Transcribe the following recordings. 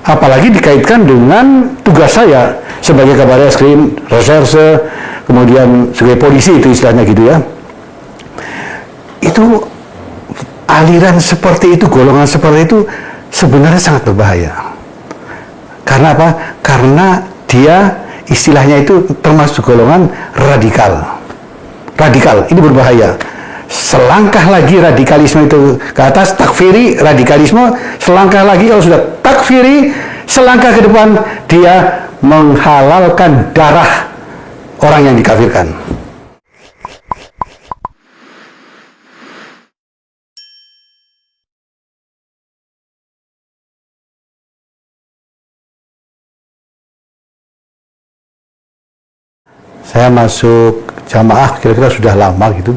apalagi dikaitkan dengan tugas saya sebagai kabar eskrim, reserse, kemudian sebagai polisi itu istilahnya gitu ya. Itu aliran seperti itu, golongan seperti itu sebenarnya sangat berbahaya. Karena apa? Karena dia istilahnya itu termasuk golongan radikal. Radikal, ini berbahaya. Selangkah lagi radikalisme itu ke atas, takfiri, radikalisme, selangkah lagi kalau sudah takfiri, selangkah ke depan dia menghalalkan darah orang yang dikafirkan. Saya masuk jamaah kira-kira sudah lama gitu,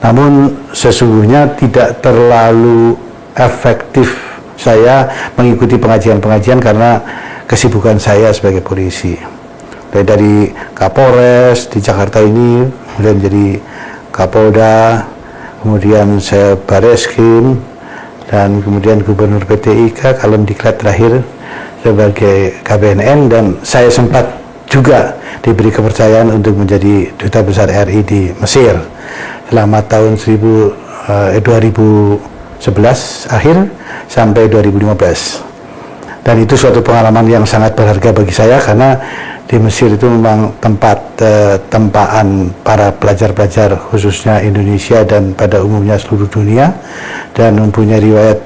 namun sesungguhnya tidak terlalu efektif saya mengikuti pengajian-pengajian karena kesibukan saya sebagai polisi. Dari Kapolres di Jakarta ini, kemudian jadi Kapolda, kemudian saya Bareskrim, dan kemudian Gubernur PT IKA, Kalemdiklat terakhir sebagai KBNN, dan saya sempat juga diberi kepercayaan untuk menjadi Duta Besar RI di Mesir selama tahun 2011 akhir sampai 2015. Dan itu suatu pengalaman yang sangat berharga bagi saya karena di Mesir itu memang tempat tempaan para pelajar-pelajar khususnya Indonesia dan pada umumnya seluruh dunia, dan mempunyai riwayat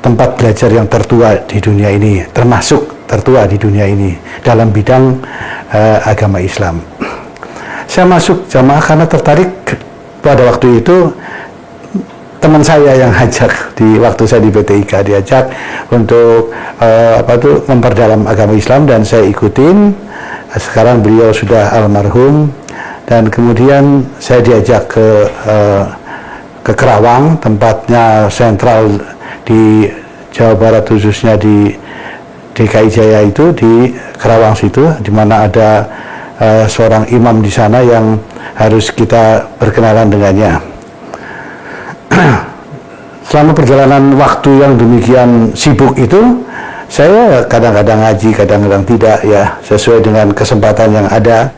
tempat belajar yang tertua di dunia ini, termasuk tertua di dunia ini dalam bidang agama Islam. Saya masuk jamaah karena tertarik pada waktu itu. Teman saya yang ajak di waktu saya di PT IKA, diajak untuk memperdalam agama Islam, dan saya ikutin. Sekarang beliau sudah almarhum, dan kemudian saya diajak ke Kerawang, tempatnya sentral di Jawa Barat, khususnya di DKI Jaya itu, di Kerawang situ, di mana ada seorang imam di sana yang harus kita berkenalan dengannya. Selama perjalanan waktu yang demikian sibuk itu, saya kadang-kadang ngaji, kadang-kadang tidak, ya, sesuai dengan kesempatan yang ada.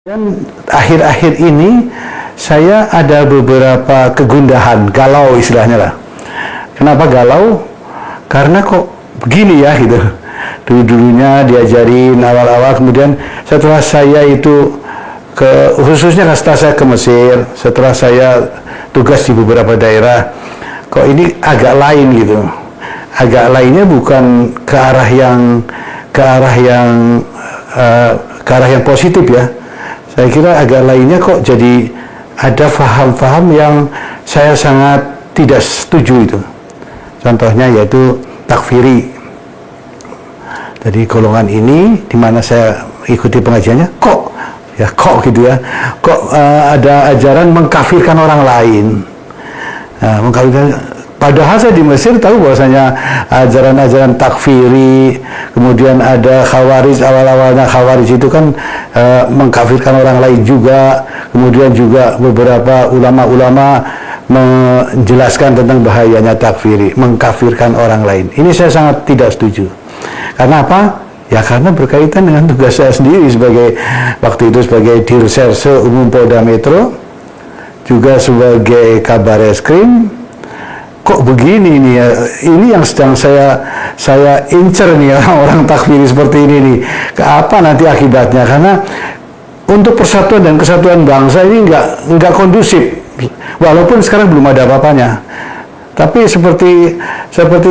Dan akhir-akhir ini saya ada beberapa kegundahan, galau istilahnya lah. Kenapa galau? Karena kok begini ya gitu. Dulu-dulunya diajarin awal-awal, kemudian setelah saya itu khususnya setelah saya ke Mesir, setelah saya tugas di beberapa daerah, kok ini agak lain gitu. Agak lainnya bukan ke arah yang positif ya. Saya kira agak lainnya kok jadi ada faham-faham yang saya sangat tidak setuju itu. Contohnya yaitu takfiri. Jadi golongan ini di mana saya ikuti pengajiannya, kok gitu ya, kok ada ajaran mengkafirkan orang lain. Mengkafirkan, padahal saya di Mesir tahu bahwasanya ajaran-ajaran takfiri, kemudian ada khawarij, awal-awalnya khawarij itu kan mengkafirkan orang lain juga, kemudian juga beberapa ulama-ulama menjelaskan tentang bahayanya takfiri, mengkafirkan orang lain. Ini saya sangat tidak setuju. Karena apa? Ya karena berkaitan dengan tugas saya sendiri waktu itu sebagai Dirserse Umum Polda Metro, juga sebagai Kabar Eskrim. Kok begini nih ya? Ini yang sedang saya incer nih, orang takfiri seperti ini nih. Apa nanti akibatnya? Karena untuk persatuan dan kesatuan bangsa ini nggak kondusif. Walaupun sekarang belum ada apa-apanya. Tapi seperti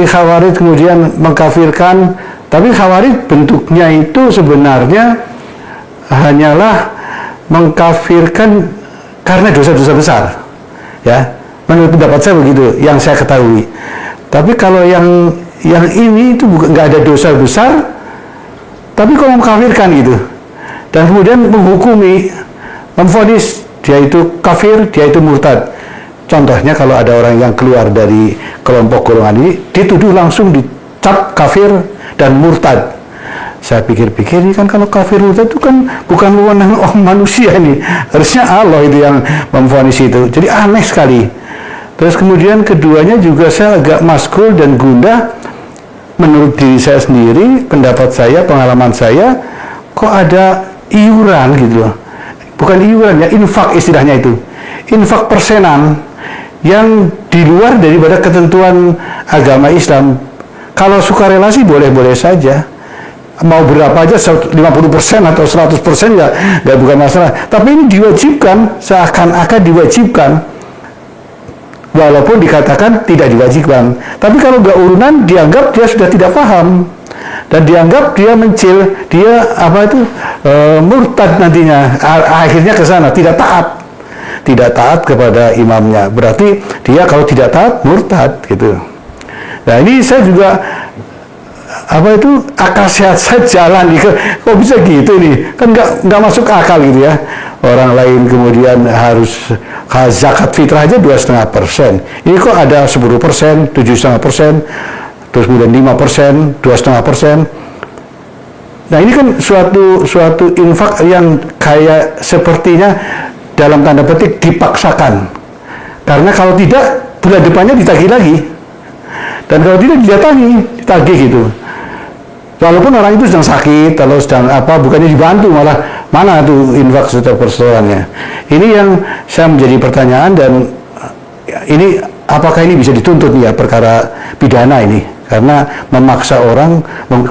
khawarij kemudian mengkafirkan, tapi khawarij bentuknya itu sebenarnya hanyalah mengkafirkan karena dosa-dosa besar, ya. Menurut pendapat saya begitu, yang saya ketahui. Tapi kalau yang ini itu nggak ada dosa besar, tapi kok mengkafirkan gitu, dan kemudian menghukumi, memvonis dia itu kafir, dia itu murtad. Contohnya kalau ada orang yang keluar dari kelompok golongan ini, dituduh langsung dicap kafir dan murtad. Saya pikir-pikir ini kan kalau kafir murtad itu kan bukan wewenang manusia ini, harusnya Allah itu yang memvonis itu. Jadi aneh sekali. Terus kemudian keduanya juga saya agak maskul dan gundah. Menurut diri saya sendiri, pendapat saya, pengalaman saya, kok ada iuran gitu loh. Bukan iuran ya, infak istilahnya itu. Infak persenan yang di luar daripada ketentuan agama Islam. Kalau sukarela sih boleh-boleh saja. Mau berapa aja, 50% atau 100% ya nggak, bukan masalah. Tapi ini diwajibkan, seakan-akan diwajibkan. Walaupun dikatakan tidak diwajibkan. Tapi kalau nggak urunan, dianggap dia sudah tidak paham. Dan dianggap dia mencil, dia murtad nantinya. Akhirnya ke sana, tidak taat. Tidak taat kepada imamnya. Berarti dia kalau tidak taat, murtad gitu. Nah ini saya juga akal sehat saya jalan nih, kok bisa gitu nih, kan nggak masuk akal gitu ya. Orang lain kemudian harus zakat fitrah aja 2,5%, ini kok ada 10%, 7,5%, terus kemudian 5%, 2,5%. Nah ini kan suatu infak yang kayak sepertinya dalam tanda petik dipaksakan, karena kalau tidak bulan depannya ditagih lagi, dan kalau tidak ditagih gitu. Walaupun orang itu sedang sakit, kalau sedang bukannya dibantu, malah mana tuh infak setiap persoalannya. Ini yang saya menjadi pertanyaan, dan ini apakah ini bisa dituntut nih ya, perkara pidana ini, karena memaksa orang.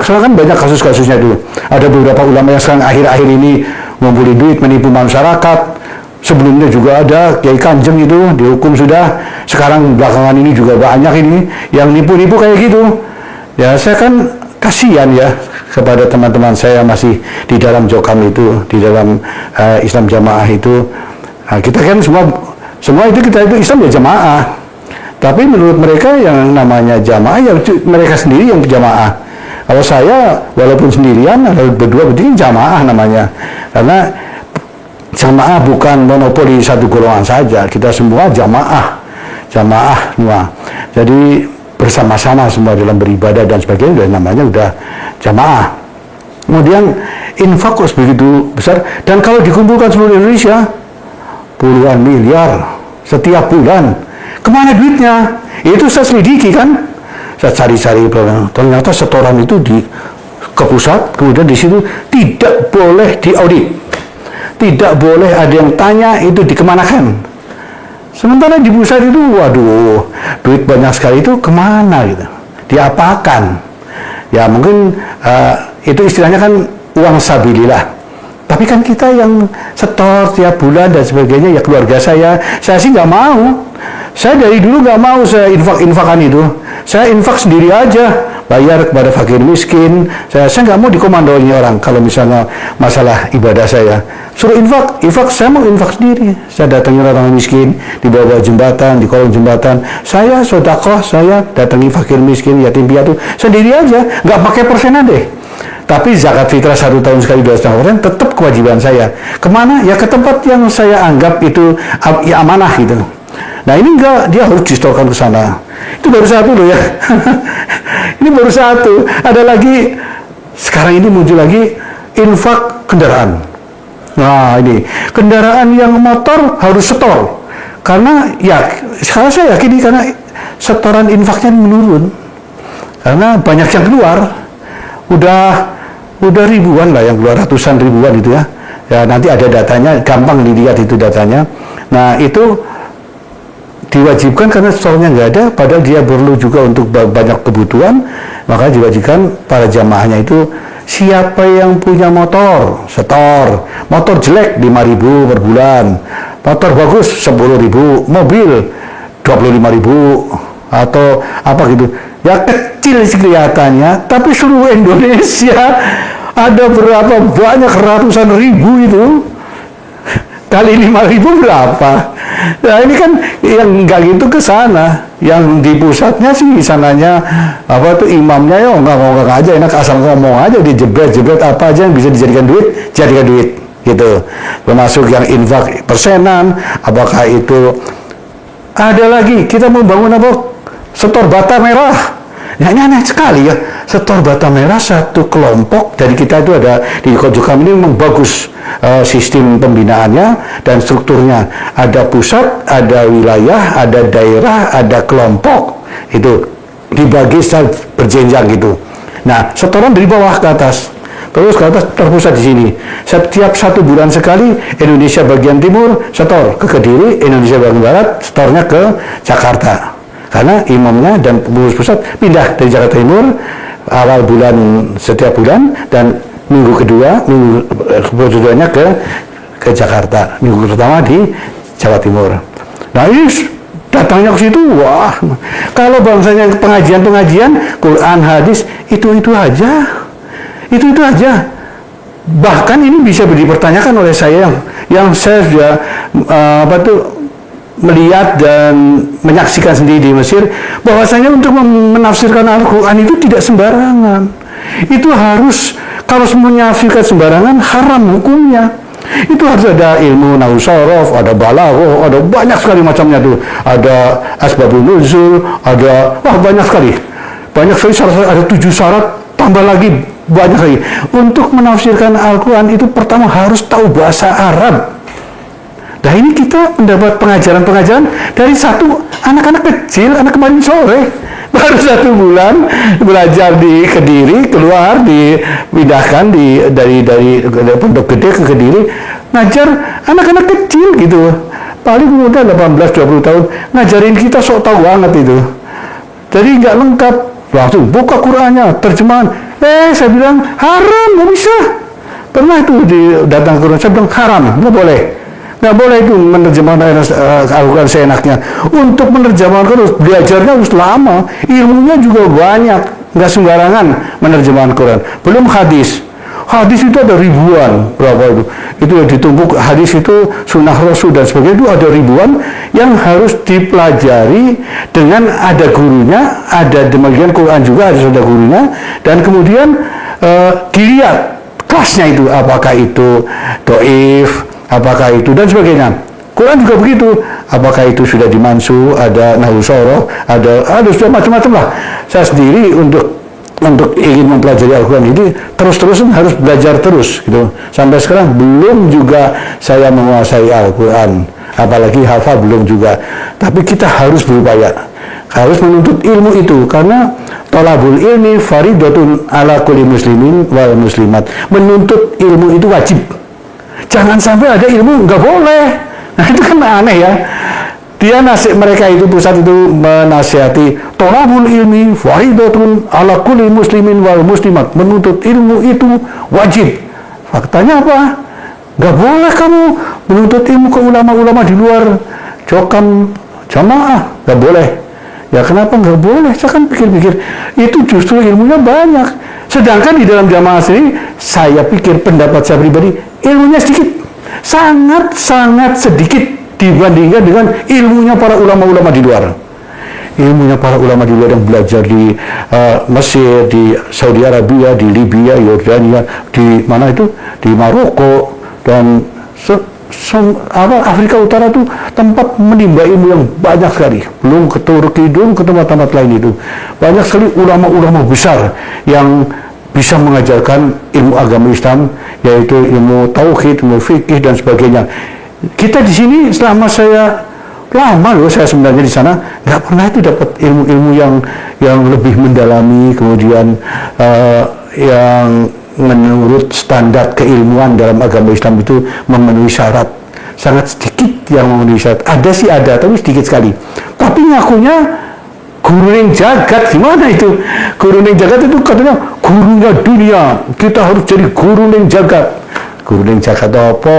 Soalnya kan banyak kasus-kasusnya dulu. Ada beberapa ulama yang sekarang akhir-akhir ini ngumpulin duit, menipu masyarakat. Sebelumnya juga ada Kiai Kanjeng itu dihukum sudah. Sekarang belakangan ini juga banyak ini yang nipu-nipu kayak gitu. Ya saya kan kasihan ya kepada teman-teman saya masih di dalam Jokam itu, di dalam Islam Jamaah itu. Nah, kita kan semua itu Islam ya jamaah. Tapi menurut mereka yang namanya jamaah ya mereka sendiri yang jamaah. Kalau saya walaupun sendirian atau berdua berarti jamaah namanya. Karena jamaah bukan monopoli satu golongan saja, kita semua jamaah semua. Jadi bersama-sama semua dalam beribadah dan sebagainya, namanya udah jamaah. Kemudian infak kos begitu besar, dan kalau dikumpulkan seluruh Indonesia puluhan miliar setiap bulan, kemana duitnya? Itu saya selidiki kan, saya cari-cari, ternyata setoran itu ke pusat, kemudian di situ tidak boleh diaudit, tidak boleh ada yang tanya itu dikemanakan. Sementara di pusat itu, waduh, duit banyak sekali itu kemana gitu, diapakan? Ya mungkin itu istilahnya kan uang sabilillah. Tapi kan kita yang setor tiap bulan dan sebagainya, ya keluarga saya sih nggak mau. Saya dari dulu nggak mau saya infak-infakan itu. Saya infak sendiri aja, bayar kepada fakir miskin. Saya nggak mau dikomandoi orang kalau misalnya masalah ibadah saya. Suruh infak saya mau infak sendiri. Saya datangi orang miskin di bawah jembatan, di kolong jembatan. Saya sedekah, saya datangi fakir miskin, yatim piatu sendiri aja, nggak pakai persenan deh. Tapi zakat fitrah 1 tahun sekali 2,5% tetap kewajiban saya. Kemana? Ya ke tempat yang saya anggap itu ya amanah gitu. Nah ini enggak, dia harus distorkan ke sana. Itu baru satu loh ya. Ini baru satu. Ada lagi, sekarang ini muncul lagi infak kendaraan. Nah ini, kendaraan yang motor harus setor. Karena ya, sekarang saya yakin ini karena setoran infaknya menurun. Karena banyak yang keluar. Udah ribuan lah yang keluar, ratusan ribuan itu ya. Ya nanti ada datanya, gampang dilihat itu datanya. Nah itu diwajibkan karena setornya nggak ada, padahal dia perlu juga untuk banyak kebutuhan, maka diwajibkan para jamaahnya itu siapa yang punya motor, setor. Motor jelek 5.000 per bulan, motor bagus 10.000, mobil 25.000 atau apa gitu. Ya kecil sih kelihatannya, tapi seluruh Indonesia ada berapa banyak ratusan ribu itu. Kali 5.000 berapa? Nah ini kan yang enggak gitu ke sana, yang di pusatnya sih sananya imamnya ya enggak aja, enak asal ngomong aja, dijebret apa aja yang bisa dijadikan duit, jadikan duit gitu. Termasuk yang infak persenan, apakah itu ada lagi kita mau bangun setor bata merah. Ya aneh sekali ya. Setor Bata Merah satu kelompok dari kita itu ada di Kojokam ini memang bagus sistem pembinaannya dan strukturnya. Ada pusat, ada wilayah, ada daerah, ada kelompok. Itu dibagi secara berjenjang gitu. Nah, setoran dari bawah ke atas. Terus ke atas terpusat di sini. Setiap 1 bulan sekali Indonesia bagian timur setor ke Kediri, Indonesia bagian barat setornya ke Jakarta. Karena imamnya dan pengurus pusat pindah dari Jakarta Timur awal bulan setiap bulan dan minggu keduanya ke Jakarta. Minggu pertama di Jawa Timur. Nah ini datangnya ke situ, wah. Kalau bangsanya pengajian-pengajian Quran, hadis itu aja. Itu aja. Bahkan ini bisa dipertanyakan oleh saya yang saya sudah melihat dan menyaksikan sendiri di Mesir, bahwasanya untuk menafsirkan Al-Quran itu tidak sembarangan. Itu harus, kalau menafsirkan sembarangan haram hukumnya. Itu harus ada ilmu nahwu sorof, ada balaghah, ada banyak sekali macamnya tuh. Ada asbabun nuzul, ada banyak sekali. Banyak sekali syarat, ada 7 syarat, tambah lagi banyak lagi. Untuk menafsirkan Al-Quran itu pertama harus tahu bahasa Arab. Nah ini kita mendapat pengajaran-pengajaran dari satu anak-anak kecil, anak kemarin sore. Baru 1 bulan belajar di Kediri, keluar dipindahkan dari Pondok Gede ke Kediri, ngajar anak-anak kecil gitu. Paling muda 18-20 tahun, ngajarin kita sok tahu banget itu. Jadi nggak lengkap, langsung buka Qurannya, terjemahan. Saya bilang haram, nggak bisa. Pernah itu datang ke Quran, saya bilang haram, nggak boleh. Nggak boleh itu menerjemahkan Al-Quran seenaknya. Untuk menerjemahkan harus belajarnya harus lama, ilmunya juga banyak, nggak sembarangan menerjemahkan Quran. Belum hadis. Hadis itu ada ribuan, berapa itu? Itu yang ditumpuk, hadis itu sunnah Rasul dan sebagainya, itu ada ribuan yang harus dipelajari dengan ada gurunya, ada demikian Quran juga harus ada gurunya, dan kemudian dilihat kelasnya itu, apakah itu doif, apakah itu dan sebagainya. Quran juga begitu, apakah itu sudah dimansu, ada nahwu sorof, ada sudah macam-macam lah. Saya sendiri untuk ingin mempelajari Al-Quran ini terus-terusan harus belajar terus gitu. Sampai sekarang belum juga saya menguasai Al-Quran, apalagi hafal belum juga. Tapi kita harus berupaya, harus menuntut ilmu itu, karena thalabul ilmi faridatun ala kulli muslimin wal muslimat. Menuntut ilmu itu wajib. Jangan sampai ada ilmu nggak boleh. Nah itu kan aneh ya. Mereka itu pusat itu menasihati thalabul ilmi faridatun ala kulli muslimin wal muslimat. Menuntut ilmu itu wajib. Faktanya apa? Nggak boleh kamu menuntut ilmu ke ulama-ulama di luar Jokam jamaah, nggak boleh. Ya kenapa nggak boleh? Saya kan pikir-pikir itu justru ilmunya banyak. Sedangkan di dalam jamaah sendiri, saya pikir pendapat saya pribadi ilmunya sedikit, sangat sedikit dibandingkan dengan ilmunya para ulama-ulama di luar. Ilmunya para ulama di luar yang belajar di Mesir, di Saudi Arabia, di Libya, Yordania, di mana itu, di Maroko dan Afrika Utara itu tempat menimba ilmu yang banyak sekali. Belum ke Turki, belum ke tempat-tempat lain itu. Banyak sekali ulama-ulama besar yang bisa mengajarkan ilmu agama Islam, yaitu ilmu tauhid, ilmu fikih dan sebagainya. Kita di sini selama saya lama loh, saya sebenarnya di sana nggak pernah itu dapat ilmu-ilmu yang lebih mendalami, kemudian yang menurut standar keilmuan dalam agama Islam itu memenuhi syarat. Sangat sedikit yang memenuhi syarat. Ada sih ada, tapi sedikit sekali. Tapi ngakunya guru ning jagat. Gimana itu? Guru ning jagat itu katanya gurunya dunia. Kita harus jadi guru ning jagat. Guru ning jagat apa?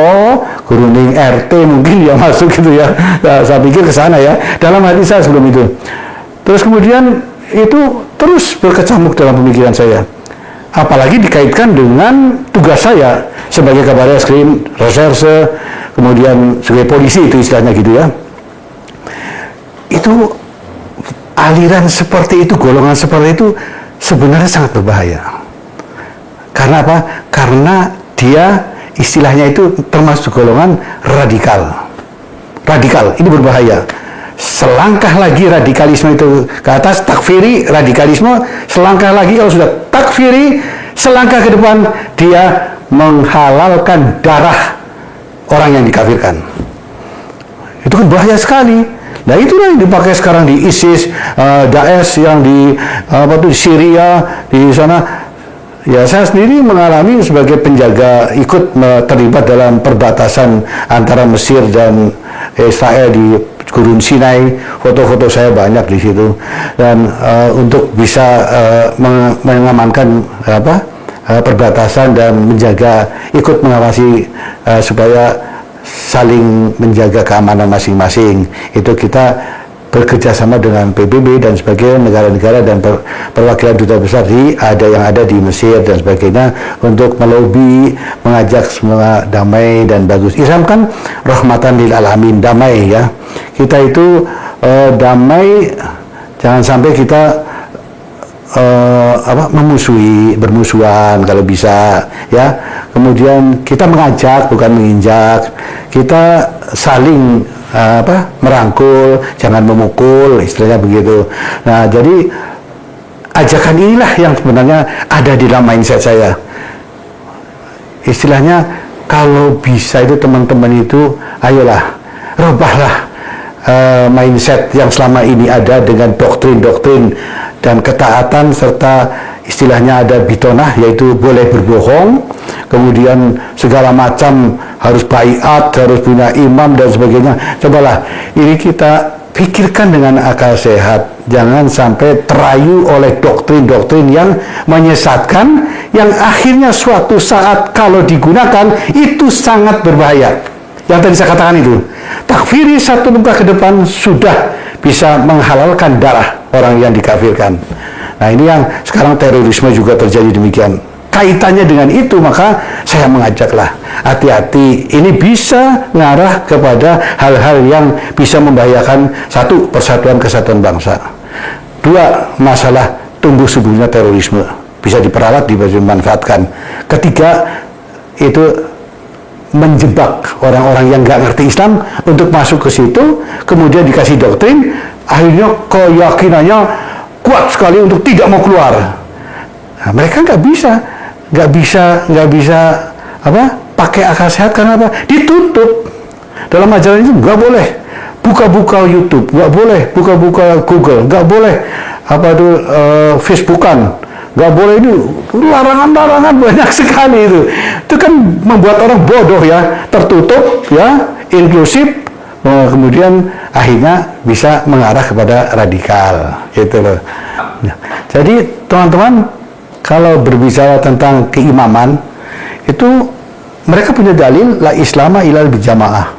Guru ning RT mungkin yang masuk gitu ya. Nah, saya pikir ke sana ya. Dalam hati saya sebelum itu. Terus kemudian itu terus berkecamuk dalam pemikiran saya. Apalagi dikaitkan dengan tugas saya sebagai kabar eskrim, reserse, kemudian sebagai polisi itu istilahnya gitu ya. Itu aliran seperti itu, golongan seperti itu sebenarnya sangat berbahaya. Karena apa? Karena dia istilahnya itu termasuk golongan radikal. Radikal, ini berbahaya. selangkah lagi radikalisme itu ke atas, takfiri radikalisme, selangkah lagi kalau sudah takfiri, selangkah ke depan dia menghalalkan darah orang yang dikafirkan. Itu kan bahaya sekali. Nah itulah yang dipakai sekarang di ISIS, Daesh yang di di Syria, di sana. Ya saya sendiri mengalami sebagai penjaga ikut terlibat dalam perbatasan antara Mesir dan Israel di Gurun Sinai. Foto-foto saya banyak di situ, dan untuk bisa mengamankan perbatasan dan menjaga, ikut mengawasi supaya saling menjaga keamanan masing-masing. Itu kita bekerja sama dengan PBB dan sebagainya, negara-negara dan perwakilan duta besar yang ada di Mesir dan sebagainya, untuk melobi, mengajak semua damai dan bagus. Islam kan rahmatan lil alamin, damai ya. Kita itu damai, jangan sampai kita memusuhi, bermusuhan kalau bisa ya. Kemudian kita mengajak bukan menginjak, kita saling merangkul, jangan memukul, istilahnya begitu. Nah, jadi ajakan inilah yang sebenarnya ada di dalam mindset saya. Istilahnya kalau bisa itu teman-teman itu, ayolah, rubahlah mindset yang selama ini ada dengan doktrin-doktrin dan ketaatan, serta istilahnya ada bitonah, yaitu boleh berbohong, kemudian segala macam harus baiat, harus punya imam dan sebagainya. Cobalah ini kita pikirkan dengan akal sehat, jangan sampai terayu oleh doktrin-doktrin yang menyesatkan, yang akhirnya suatu saat kalau digunakan itu sangat berbahaya. Yang tadi saya katakan itu, takfiri satu langkah ke depan sudah bisa menghalalkan darah orang yang dikafirkan. Nah ini yang sekarang terorisme juga terjadi demikian. Kaitannya dengan itu, maka saya mengajaklah, hati-hati, ini bisa mengarah kepada hal-hal yang bisa membahayakan, satu, persatuan kesatuan bangsa, dua, masalah tumbuh suburnya terorisme, bisa diperalat, dimanfaatkan, ketiga, itu menjebak orang-orang yang nggak ngerti Islam untuk masuk ke situ, kemudian dikasih doktrin, akhirnya keyakinannya kuat sekali untuk tidak mau keluar. Nah, mereka nggak bisa pakai akal sehat, karena apa? Ditutup. Dalam ajaran itu nggak boleh buka-buka YouTube, nggak boleh buka-buka Google, nggak boleh Facebookan, nggak boleh, itu larangan-larangan banyak sekali itu. Itu kan membuat orang bodoh ya, tertutup ya, inklusif, kemudian akhirnya bisa mengarah kepada radikal, gitu loh. Nah, jadi teman-teman, kalau berbicara tentang keimaman, itu mereka punya dalil, la islama ilal bijamaah,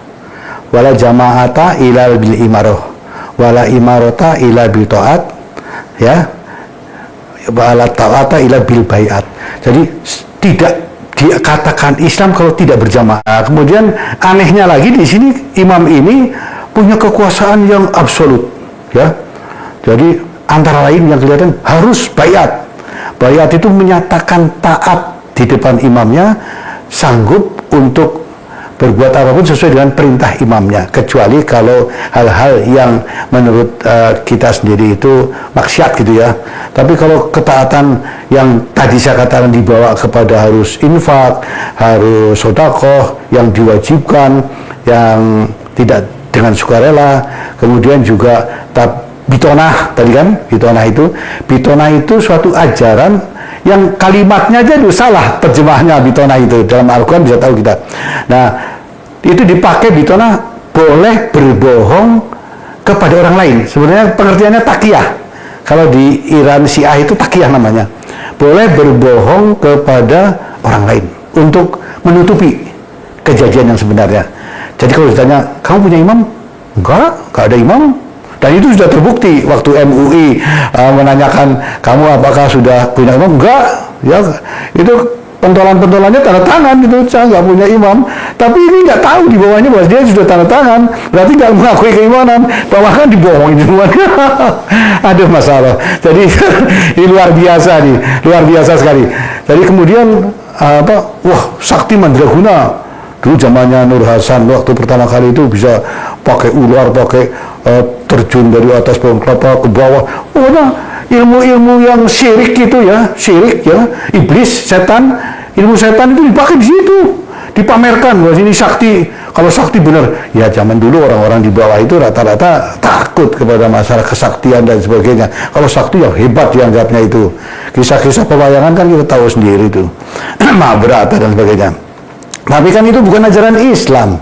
wala jama'ata ilal bil imaroh, wala imarota ilal bil ta'at, ya, wala ta'ata ilal bil bayat. Jadi tidak dikatakan Islam kalau tidak berjamaah. Kemudian anehnya lagi di sini, imam ini punya kekuasaan yang absolut, ya. Jadi antara lain yang kelihatan harus bayat. Bayat itu menyatakan taat di depan imamnya, sanggup untuk berbuat apapun sesuai dengan perintah imamnya, kecuali kalau hal-hal yang menurut kita sendiri itu maksiat gitu ya. Tapi kalau ketaatan yang tadi saya katakan dibawa kepada harus infak, harus sedekah yang diwajibkan, yang tidak dengan sukarela, kemudian juga bitonah tadi kan, bitonah itu suatu ajaran yang kalimatnya aja itu salah terjemahnya. Bitonah itu dalam Al-Quran bisa tahu kita. Nah itu dipakai bitonah, boleh berbohong kepada orang lain. Sebenarnya pengertiannya takiyah. Kalau di Iran Syiah itu takiyah namanya. Boleh berbohong kepada orang lain untuk menutupi kejadian yang sebenarnya. Jadi kalau ditanya, kamu punya imam? Enggak ada imam. Dan itu sudah terbukti waktu MUI menanyakan, kamu apakah sudah punya imam? Enggak, ya itu pentolan-pentolannya tanda tangan gitu, saya nggak punya imam. Tapi ini nggak tahu di bawahnya bahwa dia sudah tanda tangan, berarti nggak mengakui keimanan, bahkan dibohongin semuanya. Ada masalah. Jadi ini luar biasa nih, luar biasa sekali. Jadi kemudian wah, sakti mandraguna. Dulu zamannya Nur Hasan waktu pertama kali itu bisa pakai ular, pakai terjun dari atas pohon kelapa ke bawah. Oh, nah, ilmu-ilmu yang syirik itu ya, syirik ya, iblis, setan, ilmu setan itu dipakai di situ, dipamerkan bahwa ini sakti. Kalau sakti benar, ya zaman dulu orang-orang di bawah itu rata-rata takut kepada masalah kesaktian dan sebagainya. Kalau sakti yang hebat dianggapnya itu. Kisah-kisah pewayangan kan kita tahu sendiri itu, Mahabharata dan sebagainya. Tapi kan itu bukan ajaran Islam.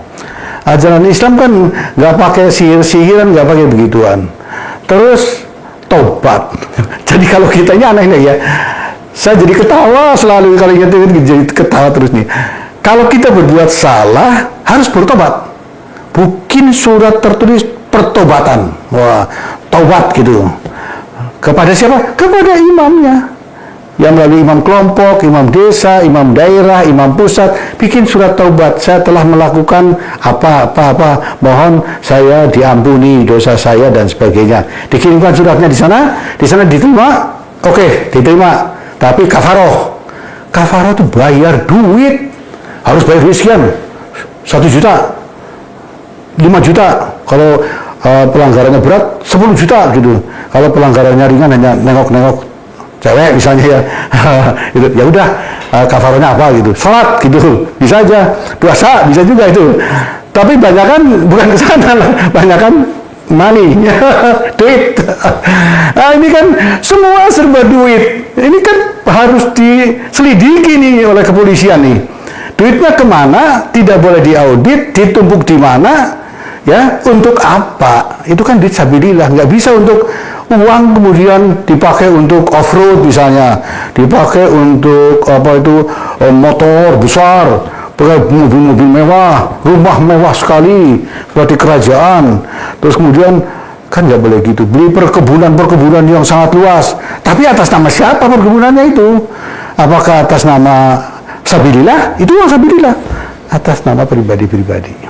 Ajaran Islam kan nggak pakai sihir-sihiran, nggak pakai begituan. Terus tobat. Jadi kalau kita ini aneh nih ya. Saya jadi ketawa selalu kalau ingat jadi ketawa terus nih. Kalau kita berbuat salah harus bertobat. Bikin surat tertulis pertobatan. Wah, tobat gitu. Kepada siapa? Kepada imamnya. Yang melalui imam kelompok, imam desa, imam daerah, imam pusat, bikin surat taubat. Saya telah melakukan apa. Mohon saya diampuni dosa saya dan sebagainya. Dikirimkan suratnya di sana diterima. Oke, diterima. Tapi kafaroh. Kafaroh itu bayar duit. Harus bayar duit sekian. 1 juta. 5 juta. Kalau pelanggarannya berat 10 juta gitu. Kalau pelanggarannya ringan hanya nengok-nengok cewek misalnya ya. Itu ya udah, kafarohnya apa gitu. Salat gitu. Bisa aja. Puasa bisa juga itu. Tapi banyak kan bukan ke sana, banyak kan money, duit. Nah, ini kan semua serba duit. Ini kan harus diselidiki nih oleh kepolisian nih. Duitnya kemana? Tidak boleh diaudit, ditumpuk di mana? Ya, untuk apa? Itu kan duit sabilillah, nggak bisa untuk uang kemudian dipakai untuk off-road misalnya, dipakai untuk apa itu motor besar, pakai mobil-mobil mewah, rumah mewah sekali seperti kerajaan. Terus kemudian kan nggak boleh gitu, beli perkebunan yang sangat luas. Tapi atas nama siapa perkebunannya itu? Apakah atas nama sabilillah? Itu uang sabilillah. Atas nama pribadi-pribadi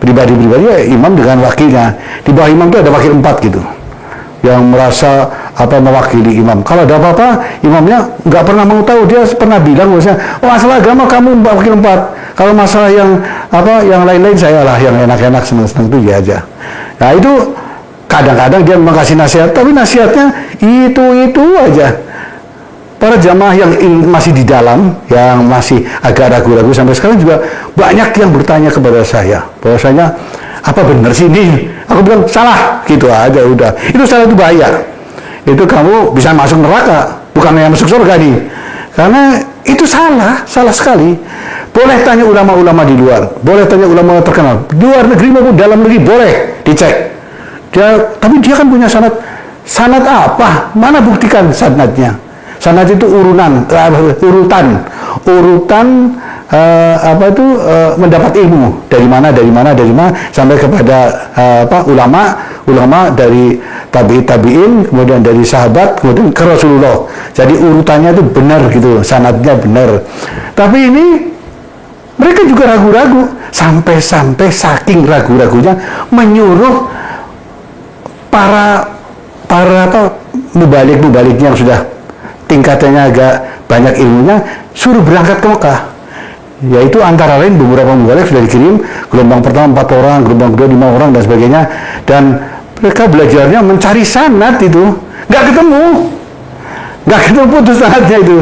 ya, imam dengan wakilnya. Di bawah imam itu ada wakil 4 gitu, yang merasa mewakili imam. Kalau ada apa-apa, imamnya nggak pernah mau tahu. Dia pernah bilang bahwasanya, masalah agama kamu wakil 4. Kalau masalah yang lain-lain saya lah, yang enak-enak senang-senang itu ya aja. Nah itu kadang-kadang dia kasih nasihat, tapi nasihatnya itu aja. Para jamaah yang masih di dalam, yang masih agak ragu-ragu sampai sekarang juga banyak yang bertanya kepada saya, bahwasanya apa benar sih ini? Aku bilang salah, gitu aja udah. Itu salah, itu bahaya. Itu kamu bisa masuk neraka, bukan yang masuk surga nih. Karena itu salah sekali. Boleh tanya ulama-ulama di luar, boleh tanya ulama terkenal, di luar negeri maupun dalam negeri boleh dicek. Tapi dia kan punya sanad. Sanad apa? Mana buktikan sanadnya? Sanad itu urutan mendapat ilmu dari mana sampai kepada ulama dari tabi'in, kemudian dari sahabat, kemudian ke Rasulullah. Jadi urutannya itu benar gitu, sanadnya benar. Tapi ini mereka juga ragu-ragu, sampai saking ragu-ragunya menyuruh para mubalik-mubaliknya yang sudah tingkatannya agak banyak ilmunya, suruh berangkat ke Mekah. Yaitu antara lain beberapa mubalik sudah dikirim, gelombang pertama 4 orang, gelombang kedua 5 orang dan sebagainya. Dan mereka belajarnya mencari sanad itu, nggak ketemu putus sanadnya itu.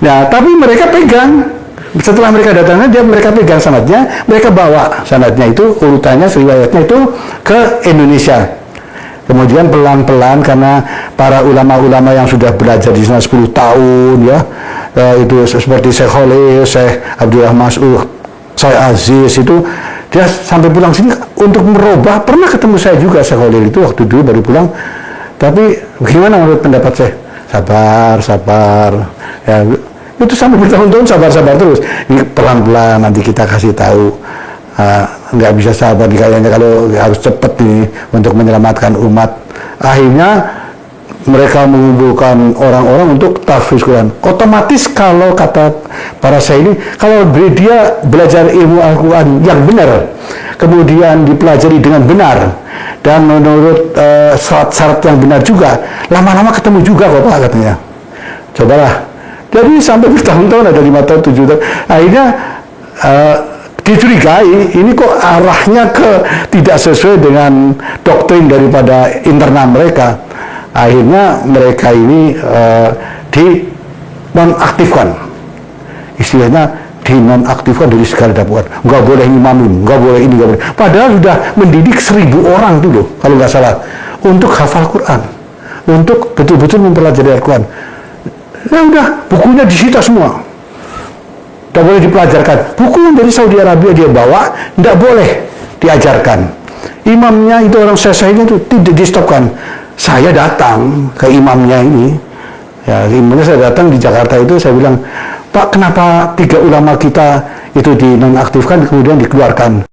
Nah, tapi mereka pegang. Setelah mereka datangnya, mereka pegang sanadnya, mereka bawa sanadnya itu, urutannya, riwayatnya itu ke Indonesia. Kemudian pelan-pelan, karena para ulama-ulama yang sudah belajar di sana 10 tahun ya, itu seperti Syekh Khalil, Syekh Abdullah Mas'ud, Syekh Aziz, itu dia sampai pulang sini untuk merubah. Pernah ketemu saya juga Syekh Khalil itu waktu dulu baru pulang. Tapi gimana menurut pendapat saya? Sabar ya, itu sampai bertahun-tahun sabar terus. Ini pelan-pelan nanti kita kasih tahu. Nggak bisa sabar kayaknya, kalau harus cepat nih untuk menyelamatkan umat. Akhirnya mereka mengumpulkan orang-orang untuk tahfiz Quran. Otomatis kalau kata para saya ini, kalau dia belajar ilmu Al-Quran yang benar, kemudian dipelajari dengan benar dan menurut syarat-syarat yang benar juga, lama-lama ketemu juga kok Pak, katanya. Cobalah. Jadi sampai bertahun-tahun, ada 5 tahun, 7 tahun. Akhirnya dicurigai, ini kok arahnya ke tidak sesuai dengan doktrin daripada internal mereka. Akhirnya mereka ini dinonaktifkan, istilahnya dinonaktifkan dari segala dakwaan. Nggak boleh imamin, nggak boleh ini, nggak boleh. Padahal sudah mendidik 1.000 orang dulu, kalau nggak salah, untuk hafal Quran, untuk betul-betul mempelajari Al-Quran. Ya udah, bukunya disita semua, tidak boleh dipelajarkan. Buku yang dari Saudi Arabia dia bawa, tidak boleh diajarkan. Imamnya itu orang sesehnya itu tidak di-stopkan. Saya datang ke imamnya ini, ya imamnya saya datang di Jakarta itu, saya bilang, Pak, kenapa 3 ulama kita itu dinonaktifkan kemudian dikeluarkan?